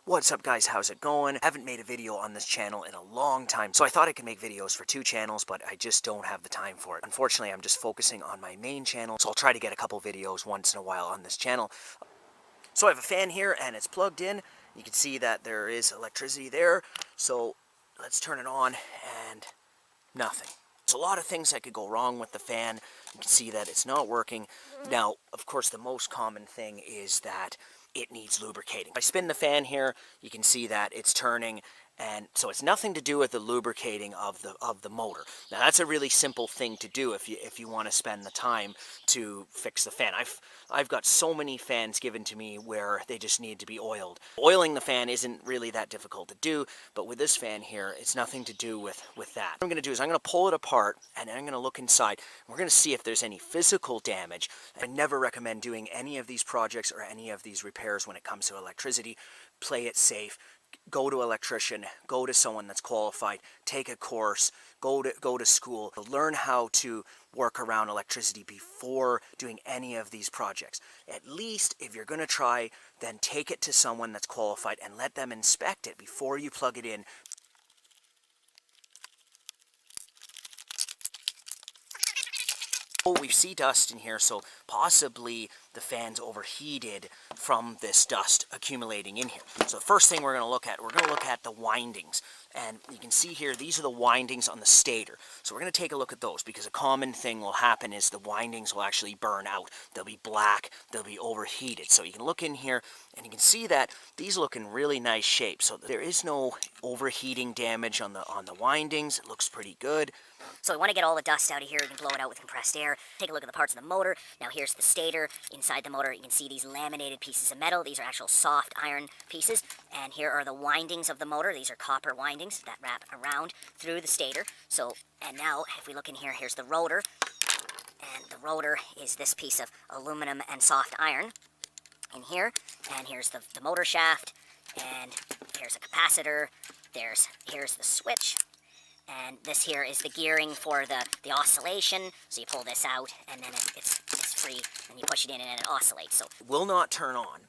What's up guys, how's it going? I haven't made a video on this channel in a long time, so I thought I could make videos for two channels, but I just don't have the time for it. Unfortunately, I'm just focusing on my main channel, so I'll try to get a couple videos once in a while on this channel. So I have a fan here and it's plugged in. You can see that there is electricity there, so let's turn it on and nothing. There's a lot of things that could go wrong with the fan. You can see that it's not working. Now, of course, the most common thing is that it needs lubricating. If I spin the fan here, you can see that it's turning, and so it's nothing to do with the lubricating of the motor. Now that's a really simple thing to do if you want to spend the time to fix the fan. I've got so many fans given to me where they just need to be oiled. Oiling the fan isn't really that difficult to do, but with this fan here, it's nothing to do with that. What I'm going to do is I'm going to pull it apart and I'm going to look inside. We're going to see if there's any physical damage. I never recommend doing any of these projects or any of these repairs when it comes to electricity. Play it safe. Go to an electrician, go to someone that's qualified, take a course, go to school, learn how to work around electricity before doing any of these projects. At least if you're going to try, then take it to someone that's qualified and let them inspect it before you plug it in. Oh, we see dust in here, so possibly the fan's overheated from this dust accumulating in here. So the first thing we're going to look at the windings. And you can see here, these are the windings on the stator. So we're going to take a look at those, because a common thing will happen is the windings will actually burn out. They'll be black, they'll be overheated. So you can look in here and you can see that these look in really nice shape. So there is no overheating damage on the windings. It looks pretty good. So we want to get all the dust out of here. We can blow it out with compressed air. Take a look at the parts of the motor. Now here's the stator. Inside the motor you can see these laminated pieces of metal. These are actual soft iron pieces. And here are the windings of the motor. These are copper windings that wrap around through the stator. So, and now if we look in here, here's the rotor. And the rotor is this piece of aluminum and soft iron in here. And here's the motor shaft. And here's a capacitor. Here's the switch. And this here is the gearing for the oscillation. So you pull this out, and then it's free, and you push it in, and then it oscillates. So it will not turn on.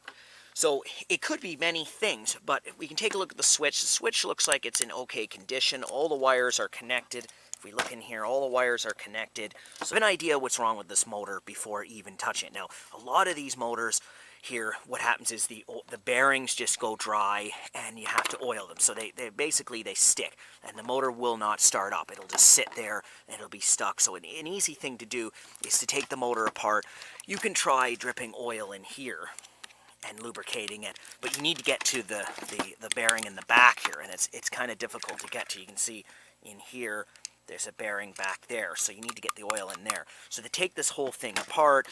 So it could be many things, but we can take a look at the switch. The switch looks like it's in okay condition. All the wires are connected. If we look in here, all the wires are connected. So I have an idea what's wrong with this motor before even touching it. Now, a lot of these motors here, what happens is the bearings just go dry and you have to oil them. So they basically stick and the motor will not start up. It'll just sit there and it'll be stuck. So an easy thing to do is to take the motor apart. You can try dripping oil in here and lubricating it, but you need to get to the bearing in the back here, and it's kind of difficult to get to. You can see in here there's a bearing back there, so you need to get the oil in there. So to take this whole thing apart,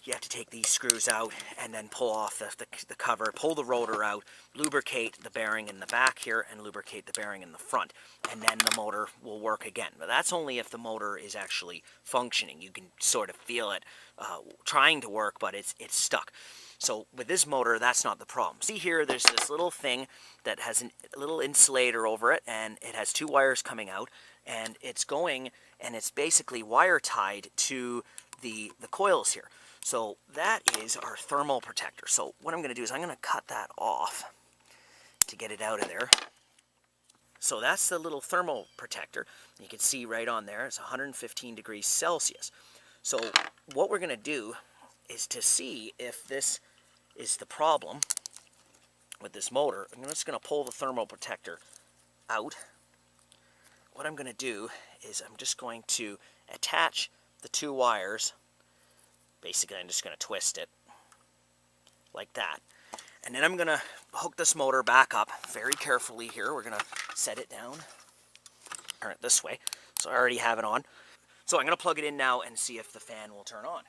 you have to take these screws out and then pull off the cover, pull the rotor out, lubricate the bearing in the back here, and lubricate the bearing in the front. And then the motor will work again. But that's only if the motor is actually functioning. You can sort of feel it trying to work, but it's stuck. So with this motor, that's not the problem. See here, there's this little thing that has a little insulator over it, and it has two wires coming out, and it's going, and it's basically wire tied to the coils here. So that is our thermal protector. So what I'm going to do is I'm going to cut that off to get it out of there. So that's the little thermal protector. You can see right on there, it's 115 degrees Celsius. So what we're going to do is to see if this is the problem with this motor. I'm just going to pull the thermal protector out. What I'm going to do is I'm just going to attach the two wires. Basically, I'm just going to twist it like that. And then I'm going to hook this motor back up very carefully here. We're going to set it down, turn it this way. So I already have it on. So I'm going to plug it in now and see if the fan will turn on.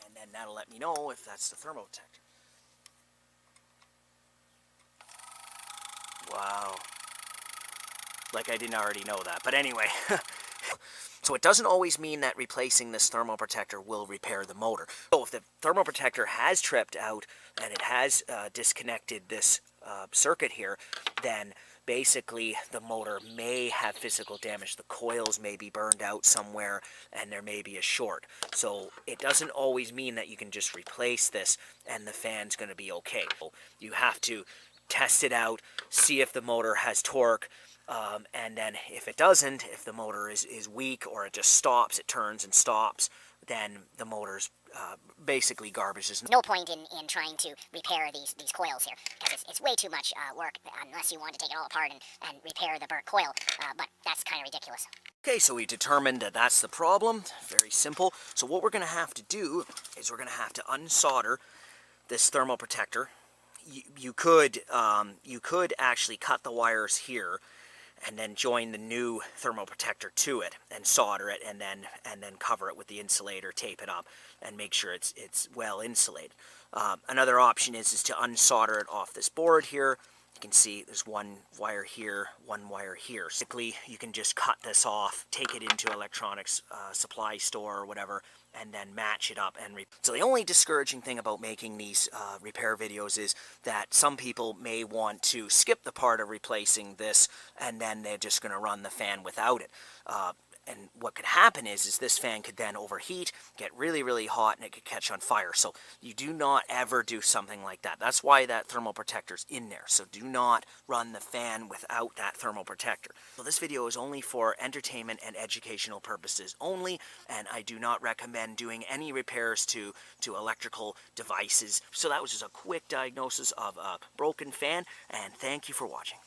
And then that'll let me know if that's the thermal protector. Wow. Like I didn't already know that. But anyway. So it doesn't always mean that replacing this thermal protector will repair the motor. So if the thermal protector has tripped out and it has disconnected this circuit here, then basically the motor may have physical damage. The coils may be burned out somewhere and there may be a short. So it doesn't always mean that you can just replace this and the fan's going to be okay. You have to test it out, see if the motor has torque, and then if it doesn't, if the motor is weak or it just stops, it turns and stops, then the motor's basically garbage. There's No point in trying to repair these coils here, because it's way too much work unless you want to take it all apart and repair the burnt coil, but that's kind of ridiculous. Okay, so we determined that that's the problem. Very simple. So what we're going to have to do is we're going to have to unsolder this thermal protector. You could actually cut the wires here and then join the new thermal protector to it and solder it, and then cover it with the insulator, tape it up, and make sure it's well insulated. Another option is to unsolder it off this board here. You can see there's one wire here, one wire here. Basically, you can just cut this off, take it into electronics supply store or whatever, and then match it up. So the only discouraging thing about making these repair videos is that some people may want to skip the part of replacing this, and then they're just going to run the fan without it. And what could happen is this fan could then overheat, get really, really hot, and it could catch on fire. So you do not ever do something like that. That's why that thermal protector's in there. So do not run the fan without that thermal protector. So this video is only for entertainment and educational purposes only, and I do not recommend doing any repairs to electrical devices. So that was just a quick diagnosis of a broken fan, and thank you for watching.